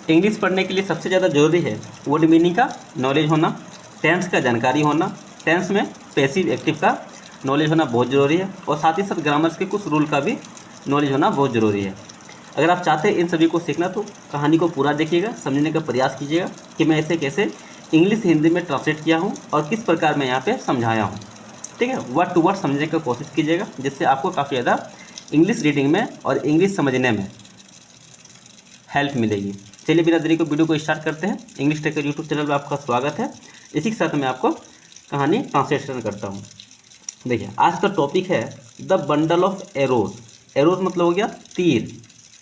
English पढ़ने के लिए सबसे ज़्यादा ज़रूरी है वर्ड मीनिंग का नॉलेज होना, टेंस का जानकारी होना, टेंस में पैसिव एक्टिव का नॉलेज होना बहुत ज़रूरी है, और साथ ही साथ ग्रामर्स के कुछ रूल का भी नॉलेज होना बहुत ज़रूरी है। अगर आप चाहते हैं इन सभी को सीखना तो कहानी को पूरा देखिएगा, समझने का प्रयास कीजिएगा कि मैं ऐसे कैसे इंग्लिश हिंदी में ट्रांसलेट किया हूँ और किस प्रकार मैं यहाँ पे समझाया हूँ। ठीक है, वर्ड टू वर्ड समझने की कोशिश कीजिएगा, जिससे आपको काफ़ी ज़्यादा इंग्लिश रीडिंग में और इंग्लिश समझने में हेल्प मिलेगी। चलिए बिना देरी को वीडियो को स्टार्ट करते हैं। इंग्लिश ट्रेकर यूट्यूब चैनल पर आपका स्वागत है। इसी के साथ मैं आपको कहानी ट्रांसलेशन करता हूँ। देखिए आज का टॉपिक है the bundle of arrows. Arrows मतलब हो गया तीर,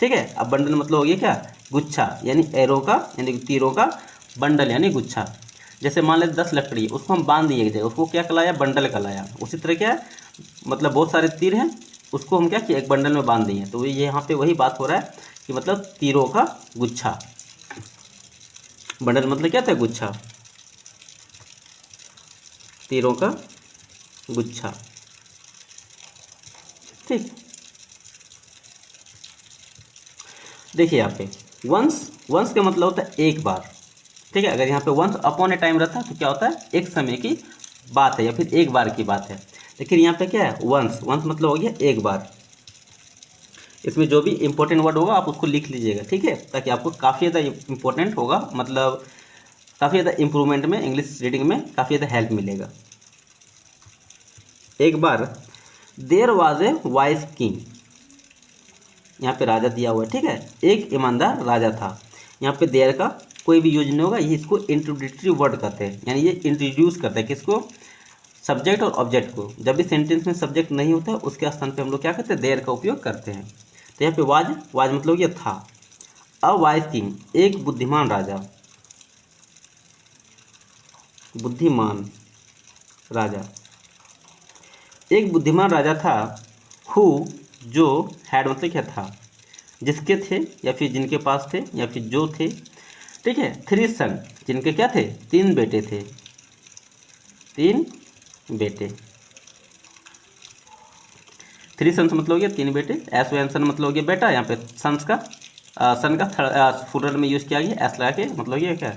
ठीक है। अब बंडल मतलब हो गया क्या, गुच्छा, यानी एरो का यानी तीरों का बंडल यानी गुच्छा। जैसे मान लें 10 लकड़ी, उसको हम बांध दिए गए, उसको क्या कहलाया, बंडल कहलाया। उसी तरह क्या है, मतलब बहुत सारे तीर हैं, उसको हम क्या किए, एक बंडल में बांध दिए। तो ये यहाँ पे वही बात हो रहा है कि मतलब तीरों का गुच्छा। बंडल मतलब क्या था, गुच्छा, तीरों का गुच्छा, ठीक। देखिए यहाँ पे वंस, वंस का मतलब होता है एक बार, ठीक है। अगर यहाँ पे वंस अपॉन ए टाइम रहता है तो क्या होता है, एक समय की बात है या फिर एक बार की बात है। लेकिन यहाँ पे क्या है, वंस, वंस मतलब हो गया एक बार। इसमें जो भी इंपॉर्टेंट वर्ड होगा आप उसको लिख लीजिएगा, ठीक है, ताकि आपको काफ़ी ज़्यादा इंपॉर्टेंट होगा, मतलब काफ़ी ज़्यादा इंप्रूवमेंट में, इंग्लिश रीडिंग में काफ़ी ज़्यादा हेल्प मिलेगा। एक बार there was a wise king, यहाँ पे राजा दिया हुआ है, ठीक है। एक ईमानदार राजा था। यहाँ पे देयर का कोई भी यूज नहीं होगा, ये इसको इंट्रोडक्टरी वर्ड कहते हैं, यानी ये इंट्रोड्यूस करता है किसको, सब्जेक्ट और ऑब्जेक्ट को। जब भी सेंटेंस में सब्जेक्ट नहीं होता है उसके स्थान पे हम लोग क्या करते हैं, देयर का उपयोग करते हैं। तो यहाँ पे वाज, वाज मतलब ये था। अ वाइज किंग, एक बुद्धिमान राजा, बुद्धिमान राजा, एक बुद्धिमान राजा था। हु, जो, हैड मतलब क्या था, जिसके थे या फिर जिनके पास थे या फिर जो थे, ठीक है। 3 सन, जिनके क्या थे, 3 बेटे थे, 3 बेटे। 3 सन्स मतलब हो गया 3 बेटे। एस ओ एन सन मतलब हो गया बेटा, यहाँ पे सन्स का सन का थर्ड फुलर में यूज़ किया गया, एस लगा के, मतलब ये क्या,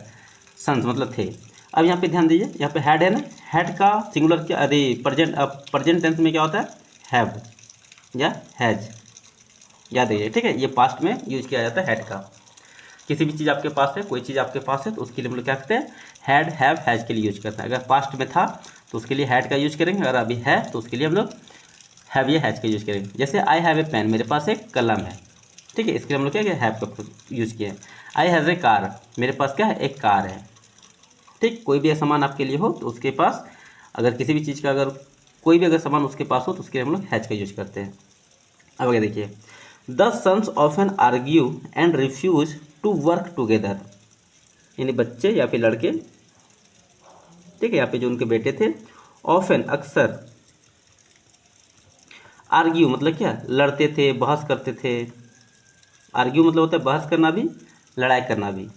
सन्स मतलब थे। अब यहाँ पे ध्यान दीजिए, यहाँ पे हैड है ना, हैड का सिंगुलर क्या, अरे प्रेजेंट, प्रेजेंट टेंस में क्या होता है, हैव या हैज, याद रखिए, ठीक है। ये पास्ट में यूज किया जाता है हैड का। किसी भी चीज़ आपके पास है, कोई चीज़ आपके पास है तो उसके लिए हम लोग क्या करते हैं, हैड, हैव, हैज के लिए यूज करते हैं। अगर पास्ट में था तो उसके लिए हैड का यूज करेंगे, अगर अभी है तो उसके लिए हम लोग हैव या हैज का यूज करेंगे। जैसे आई हैव ए पेन, मेरे पास एक कलम है, ठीक है, इसके लिए हम लोग क्या किया, हैव का यूज किया। आई हैज़ ए कार, मेरे पास क्या है, एक कार है, ठीक। कोई भी सामान आपके लिए हो तो उसके पास, अगर किसी भी चीज़ का अगर कोई भी अगर सामान उसके पास हो तो उसके लिए हम लोग हैज का यूज करते हैं। अब आगे देखिए, the sons often argue and refuse to work together, यानी बच्चे या फिर लड़के, ठीक है, यहाँ पे जो उनके बेटे थे। ऑफन अक्सर, आर्ग्यू मतलब क्या, लड़ते थे, बहस करते थे। आर्ग्यू मतलब होता है बहस करना भी, लड़ाई करना भी।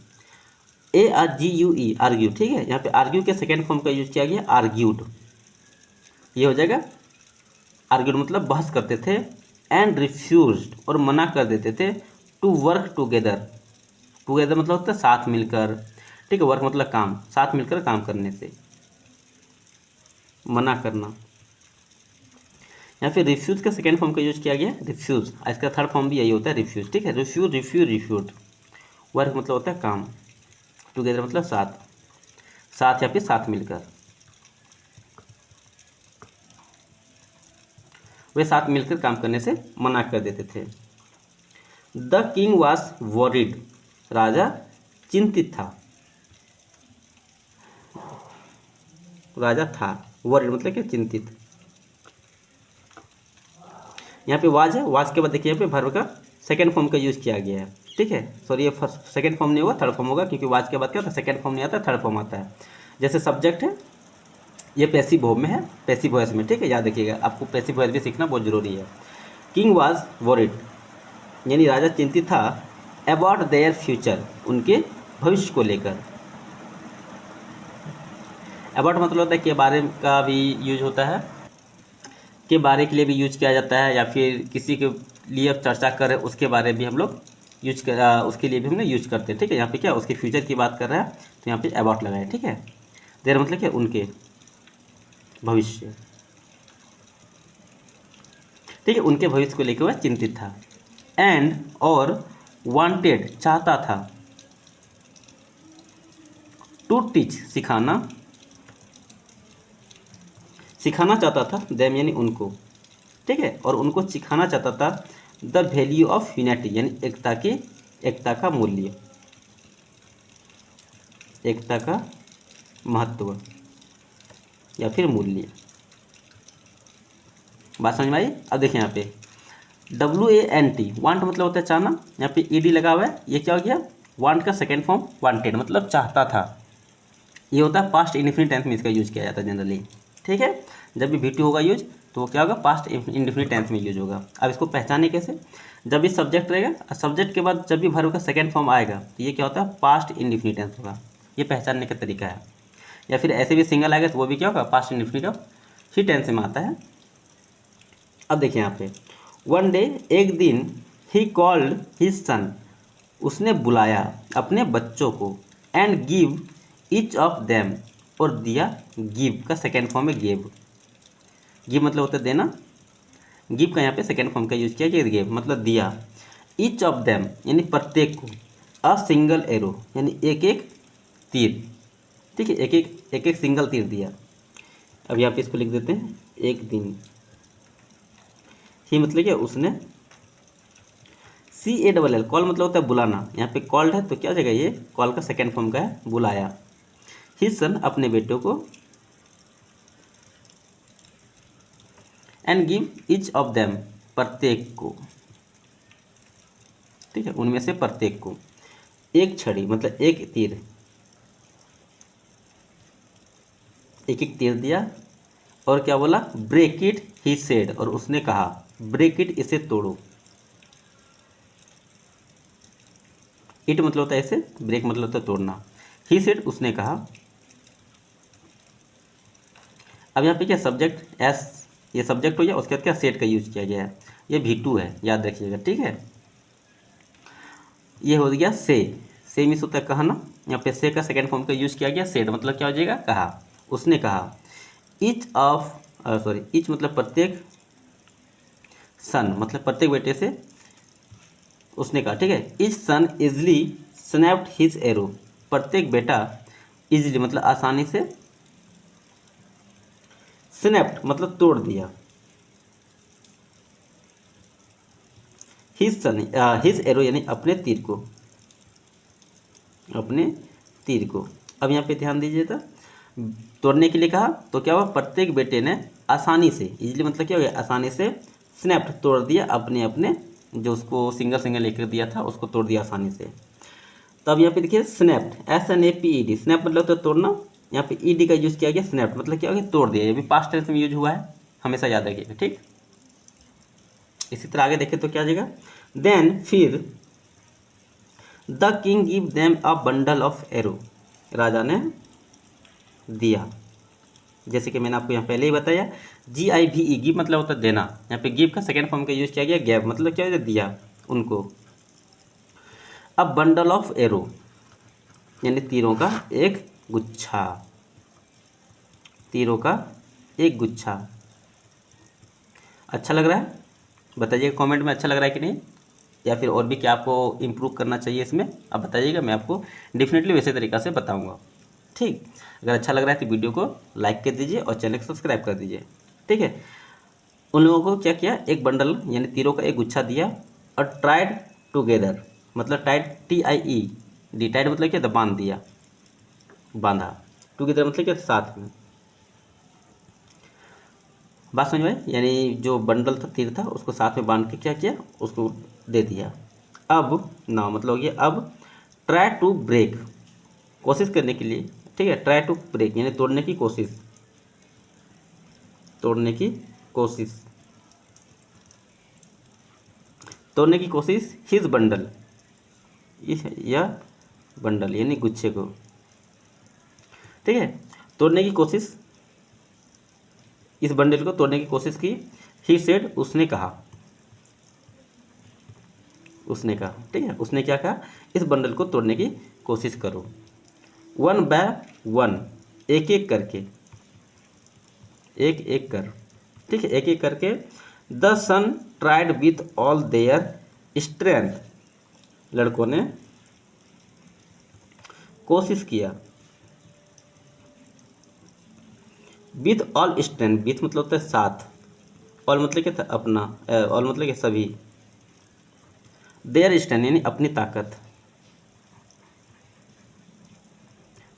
A R G you E, argue, ठीक है। यहाँ पे आर्ग्यू के सेकेंड फॉर्म का यूज किया गया, आर्ग्यूड, ये हो जाएगा। आर्ग्यूड मतलब बहस करते थे। एंड रिफ्यूज्ड, और मना कर देते थे। टू वर्क टुगेदर, टुगेदर मतलब होता है साथ मिलकर, ठीक है। वर्क मतलब काम, साथ मिलकर काम करने से मना करना। यहाँ पे रिफ्यूज का सेकेंड फॉर्म का यूज किया गया, रिफ्यूज। इसका थर्ड फॉर्म भी यही होता है, रिफ्यूज, ठीक है। Refuse, refuse, refuse. वर्क मतलब होता है काम, टुगेदर मतलब साथ, साथ या फिर साथ मिलकर, वे साथ मिलकर काम करने से मना कर देते थे। द किंग वॉज वॉरिड, राजा चिंतित था, राजा था, वॉरिड मतलब क्या, चिंतित। यहाँ पे वाज है, वाज के बाद देखिए यहाँ पे वर्ब का सेकेंड फॉर्म का यूज़ किया गया है, ठीक है। सॉरी, ये फर्स्ट सेकेंड फॉर्म नहीं होगा, थर्ड फॉर्म होगा, क्योंकि वाज के बाद क्या होता है, सेकेंड फॉर्म नहीं आता, थर्ड फॉर्म आता है। जैसे सब्जेक्ट है, ये पैसिव वर्ब में है, पैसिव वॉइस में, ठीक है, याद रखिएगा, आपको पैसिव वॉइस भी सीखना बहुत जरूरी है। किंग वाज वॉरिड, यानी राजा चिंतित था। अबाउट देयर फ्यूचर, उनके भविष्य को लेकर। अबाउट मतलब होता है के बारे का भी यूज होता है, के बारे के लिए भी यूज किया जाता है, या फिर किसी के लिए चर्चा करें उसके बारे में भी हम लोग उसके लिए भी हम यूज करते हैं। ठीक है, यहाँ पे क्या उसके फ्यूचर की बात कर रहा है तो यहाँ पे अबाउट लगाए। ठीक है, देर मतलब क्या उनके भविष्य। ठीक है, उनके भविष्य को लेकर वह चिंतित था। एंड और वांटेड चाहता था, टू टीच सिखाना, सिखाना चाहता था देम यानी उनको। ठीक है, और उनको सिखाना चाहता था द वैल्यू ऑफ यूनिटी यानी एकता का मूल्य, एकता का महत्व या फिर मूल्य। बात समझ में आई? अब देखिए यहाँ पे WANT वांट मतलब होता है चाहना, यहाँ पे ED लगा हुआ है, ये क्या हो गया वांट का सेकेंड फॉर्म वांटेड मतलब चाहता था। ये होता है पास्ट इंडेफिनिट टेंस में इसका यूज किया जाता है जनरली। ठीक है, जब भी V2 होगा यूज तो वो क्या होगा पास्ट इंडेफिनिट टेंस में यूज होगा। अब इसको पहचाने कैसे, जब भी सब्जेक्ट रहेगा सब्जेक्ट के बाद जब भी वर्ब का सेकेंड फॉर्म आएगा तो ये क्या होता है पास्ट इंडेफिनिट टेंस होगा। ये पहचानने का तरीका है। या फिर ऐसे भी सिंगल आएगा तो वो भी क्या होगा पास्ट इंडेफिनिट ऑफ ही टेंस में आता है। अब देखिए यहाँ पे वन डे एक दिन ही कॉल्ड हिज सन उसने बुलाया अपने बच्चों को and give each of them और दिया, गिव का सेकेंड फॉर्म है गिव। गिव मतलब होता है देना, गिव का यहाँ पे सेकेंड फॉर्म का यूज किया गया गिव मतलब दिया। ईच ऑफ देम यानी प्रत्येक को, अ सिंगल एरो यानी एक एक तीर। ठीक है, एक एक सिंगल तीर दिया। अब यहाँ पे इसको लिख देते हैं एक दिन। ही मतलब क्या उसने, CALL कॉल मतलब होता है बुलाना, यहाँ पे कॉल्ड है तो क्या जगह ये कॉल का सेकेंड फॉर्म का है बुलाया। हिज सन अपने बेटों को and give each of them प्रत्येक को। ठीक है, उनमें से प्रत्येक को एक छड़ी मतलब एक तीर, एक एक तीर दिया। और क्या बोला ब्रेक इट ही सेड और उसने कहा ब्रेक इट इसे तोड़ो। इट मतलब होता है ऐसे, ब्रेक मतलब होता है तोड़ना। ही सेड उसने कहा। अब यहाँ पे क्या सब्जेक्ट एस, ये सब्जेक्ट हो गया, उसके बाद क्या सेट का यूज किया गया है, ये V2 है याद रखिएगा। ठीक है, ये हो गया से मीन्स होता है कहना, यहाँ पे से का सेकेंड फॉर्म का यूज किया गया। सेड मतलब क्या हो जाएगा कहा, उसने कहा। ईच ऑफ ईच मतलब प्रत्येक, सन मतलब प्रत्येक बेटे से उसने कहा। ठीक है, ईच सन इजली स्नैप्ड हिज एरो प्रत्येक बेटा इजली मतलब आसानी से, स्नैप्ड मतलब तोड़ दिया, हिज एरो यानी अपने तीर को, अपने तीर को। अब यहाँ पे ध्यान दीजिएगा, तोड़ने के लिए कहा तो क्या हुआ प्रत्येक बेटे ने आसानी से, इजली मतलब क्या हो गया आसानी से, स्नैप्ड तोड़ दिया अपने अपने जो उसको सिंगल सिंगल लेकर दिया था उसको तोड़ दिया आसानी से। तब यहाँ पे देखिए स्नैप्ड SNAPED, स्नैप मतलब तो तोड़ना, यहाँ पे ED का यूज किया गया स्नैप्ड मतलब क्या हो गया तोड़ दिया। ये भी पास्ट टेंस में यूज हुआ है, हमेशा याद रखिएगा। ठीक, इसी तरह आगे देखें तो क्या आ जाएगा, देन फिर the king give them a bundle of arrow, राजा ने दिया। जैसे कि मैंने आपको यहाँ पहले ही बताया GIVE गिव मतलब होता है देना, यहाँ पे गिव का सेकेंड फॉर्म का यूज किया गया गैव मतलब क्या है दिया उनको। अब बंडल ऑफ एरो यानी तीरों का एक गुच्छा, तीरों का एक गुच्छा। अच्छा लग रहा है बताइएगा कमेंट में, अच्छा लग रहा है कि नहीं, या फिर और भी क्या आपको इम्प्रूव करना चाहिए इसमें आप बताइएगा, मैं आपको डेफिनेटली वैसे तरीक़ा से बताऊंगा। ठीक, अगर अच्छा लग रहा है तो वीडियो को लाइक कर दीजिए और चैनल को सब्सक्राइब कर दीजिए। ठीक है, उन लोगों को क्या किया एक बंडल यानी तीरों का एक गुच्छा दिया और ट्राइड टुगेदर मतलब टाइड TIED, टाइड मतलब क्या था बांध दिया, बांधा। टुगेदर मतलब क्या साथ में। बात समझ में, यानी जो बंडल था तीर था उसको साथ में बांध के क्या किया उसको दे दिया। अब ना मतलब हो गया अब ट्राई टू ब्रेक कोशिश करने के लिए। ठीक है, ट्राई टू ब्रेक यानी तोड़ने की कोशिश, तोड़ने की कोशिश, तोड़ने की कोशिश हिज बंडल, यह बंडल यानी गुच्छे को। ठीक है, तोड़ने की कोशिश, इस बंडल को तोड़ने की कोशिश की। ही सेड उसने कहा। उसने कहा, ठीक है, उसने क्या कहा, इस बंडल को तोड़ने की कोशिश करो। 1 बाय 1, एक एक करके, एक एक कर, ठीक है, एक एक करके। The son tried with all their strength, लड़कों ने कोशिश किया। विथ ऑल स्ट्रेंथ, विथ मतलब होता है साथ, ऑल मतलब क्या था, अपना, ऑल मतलब क्या, सभी। देयर स्ट्रेंथ यानी अपनी ताकत,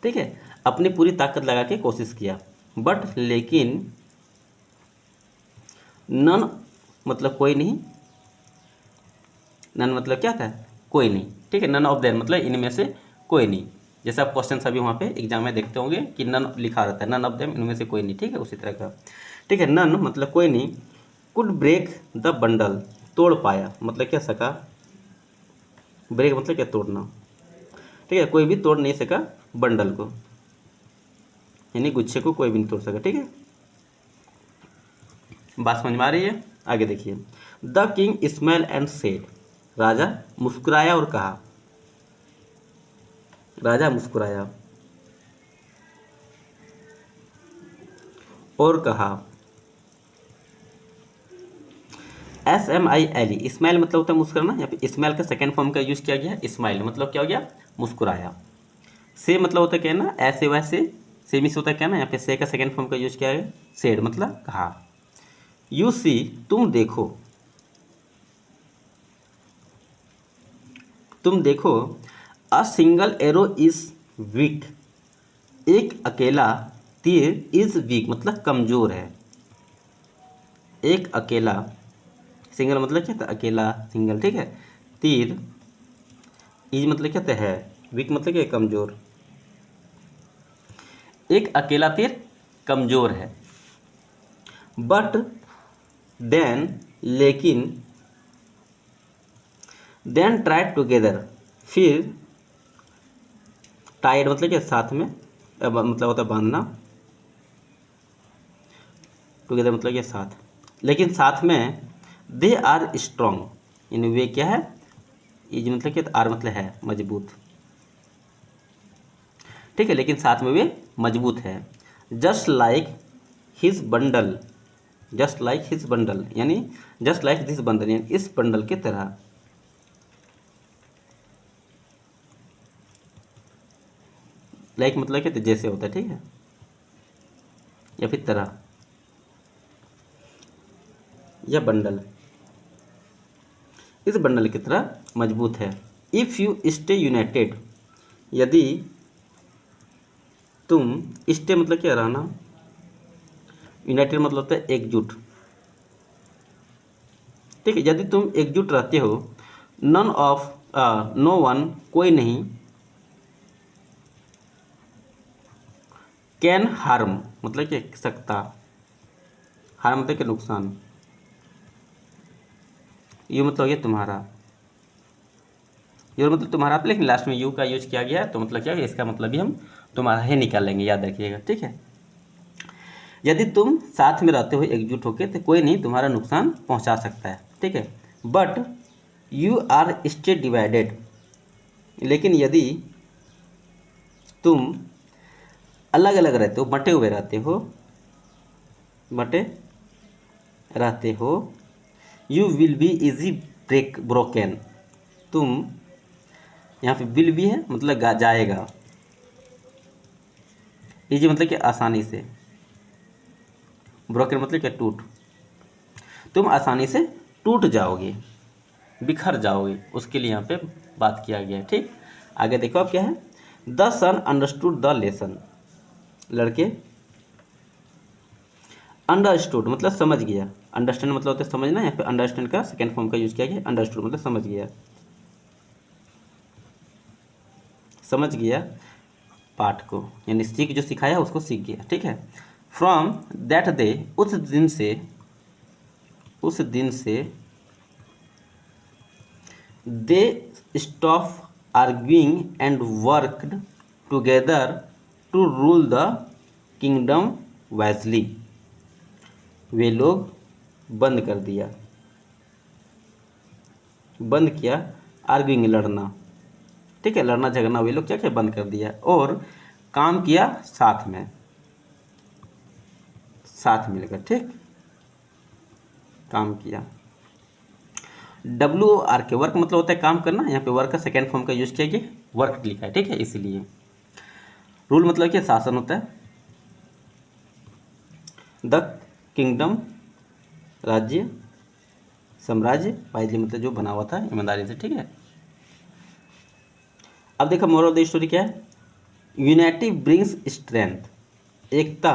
ठीक है, अपनी पूरी ताकत लगा के कोशिश किया। बट लेकिन, नन मतलब कोई नहीं, नन मतलब क्या था, कोई नहीं, ठीक है, नन ऑफ देयर मतलब इनमें से कोई नहीं। जैसे आप क्वेश्चन सभी वहाँ पे एग्जाम में देखते होंगे कि नन लिखा रहता है, नन ऑफ देम इनमें से कोई नहीं, ठीक है, उसी तरह का, ठीक है, नन मतलब कोई नहीं। कुड ब्रेक द बंडल, तोड़ पाया मतलब क्या, सका, ब्रेक मतलब क्या, तोड़ना, ठीक है, कोई भी तोड़ नहीं सका बंडल को, यानी गुच्छे को कोई भी नहीं तोड़ सका, ठीक है। बात समझ में आ रही है? आगे देखिए। The king smiled and said, राजा मुस्कुराया और कहा, राजा मुस्कुराया और कहा। SMILE, स्माइल मतलब होता है मुस्कुराना, यहाँ पे स्माइल का सेकेंड फॉर्म का यूज किया गया है, स्माइल मतलब क्या हो गया, मुस्कुराया। से मतलब होता है कहना, ऐसे वैसे, से मिस होता है कहना, यहाँ पे से का सेकेंड फॉर्म का यूज किया है, सेड मतलब कहा। यू सी, तुम देखो, तुम देखो। A single arrow is weak, एक अकेला तीर, इज वीक मतलब कमजोर है, एक अकेला, सिंगल मतलब क्या था, अकेला, सिंगल, ठीक है, तीर, इज मतलब क्या था, है, वीक मतलब क्या है, कमजोर, एक अकेला तीर कमजोर है। बट देन लेकिन, देन ट्राइड टुगेदर, फिर, टाइड मतलब क्या, साथ में, मतलब होता है बांधना, टुगेदर मतलब क्या, साथ, लेकिन साथ में। दे आर स्ट्रॉन्ग, यानी वे क्या है, इज मतलब क्या, आर मतलब है, मजबूत, ठीक है, लेकिन साथ में वे मजबूत है। Just like his bundle, just like his bundle यानी जस्ट लाइक दिस बंडल यानी इस बंडल की तरह। लाइक मतलब क्या, जैसे होता है, ठीक है, या फिर तरह, या बंडल, इस बंडल की तरह मजबूत है। इफ़ यू स्टे यूनाइटेड, यदि तुम, स्टे मतलब क्या, रहना, यूनाइटेड मतलब होता है एकजुट, ठीक है, यदि तुम एकजुट रहते हो। नन ऑफ, नो वन कोई नहीं, कैन हार्म मतलब क्या, सकता, हार्म मतलब क्या, नुकसान, यू मतलब हो गया तुम्हारा, योर मतलब तुम्हारा, लेकिन लास्ट में यू का यूज किया गया है, तो मतलब क्या है, इसका मतलब भी हम तुम्हारा ही निकाल लेंगे, याद रखिएगा, ठीक है। यदि तुम साथ में रहते हो एकजुट होकर, तो कोई नहीं तुम्हारा नुकसान पहुंचा सकता है, ठीक है। But you are stay divided, लेकिन यदि तुम अलग अलग रहते हो, बटे हुए रहते हो, बटे रहते हो, you will be easy broken, तुम, यहाँ पे विल भी है मतलब जाएगा, इजी मतलब कि आसानी से, ब्रोकन मतलब क्या, टूट, तुम आसानी से टूट जाओगे, बिखर जाओगे, उसके लिए यहाँ पे बात किया गया है, ठीक। आगे देखो अब क्या है। The son understood the lesson, लड़के, अंडरस्टूड मतलब समझ गया, अंडरस्टैंड मतलब होता है समझना, यहाँ पे अंडरस्टैंड का सेकेंड फॉर्म का यूज किया गया, अंडरस्टूड मतलब समझ गया, समझ गया पाठ को, यानी सीख, जो सिखाया उसको सीख गया, ठीक है। फ्रॉम दैट डे, उस दिन से, उस दिन से। They stop arguing and worked together to rule the kingdom wisely, वे लोग बंद कर दिया, बंद किया आर्ग्यूइंग, लड़ना, ठीक है, लड़ना झगड़ना वे लोग क्या किया, बंद कर दिया, और काम किया साथ में, साथ मिलकर, ठीक, काम किया। WORK के वर्क मतलब होता है काम करना, यहाँ पे वर्क का सेकेंड फॉर्म का यूज किया गया, वर्क लिखा है, ठीक है, इसीलिए। रूल मतलब क्या, शासन होता है। द किंगडम, राज्य, साम्राज्य, वाइजली मतलब जो बना हुआ था ईमानदारी से, ठीक है। अब देखो मोरल ऑफ द स्टोरी क्या है, यूनाइटी ब्रिंग्स स्ट्रेंथ, एकता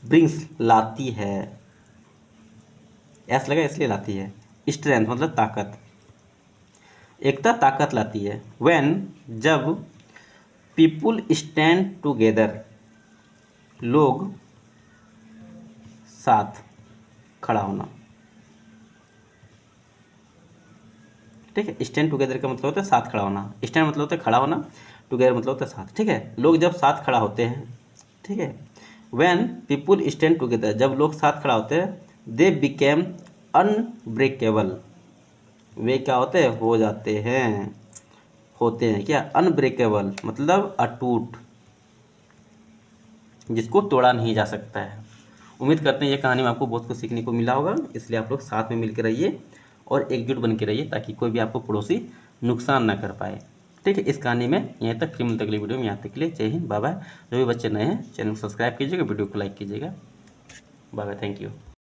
ब्रिंग्स लाती है, ऐसा लगा इसलिए लाती है, स्ट्रेंथ मतलब ताकत, एकता ताकत लाती है। व्हेन जब पीपुल स्टैंड टुगेदर, लोग साथ खड़ा होना, ठीक है, स्टैंड टुगेदर का मतलब होता है साथ खड़ा होना, स्टैंड मतलब होता है खड़ा होना, टुगेदर मतलब होता है साथ, ठीक है, लोग जब साथ खड़ा होते हैं, ठीक है। व्हेन पीपुल स्टैंड टुगेदर, जब लोग साथ खड़ा होते हैं, दे बिकेम अनब्रेकेबल, वे क्या होते हैं, हो जाते हैं, होते हैं क्या, अनब्रेकेबल मतलब अटूट, जिसको तोड़ा नहीं जा सकता है। उम्मीद करते हैं ये कहानी में आपको बहुत कुछ सीखने को मिला होगा, इसलिए आप लोग साथ में मिलकर रहिए और एकजुट बन के रहिए, ताकि कोई भी आपको पड़ोसी नुकसान ना कर पाए, ठीक है। इस कहानी में यहीं तक, फिर मिलते अगली वीडियो में, यहाँ तक के लिए जय हिंद, बाय बाय। जो भी बच्चे नए हैं चैनल को सब्सक्राइब कीजिएगा, वीडियो को लाइक कीजिएगा, बाय बाय, थैंक यू।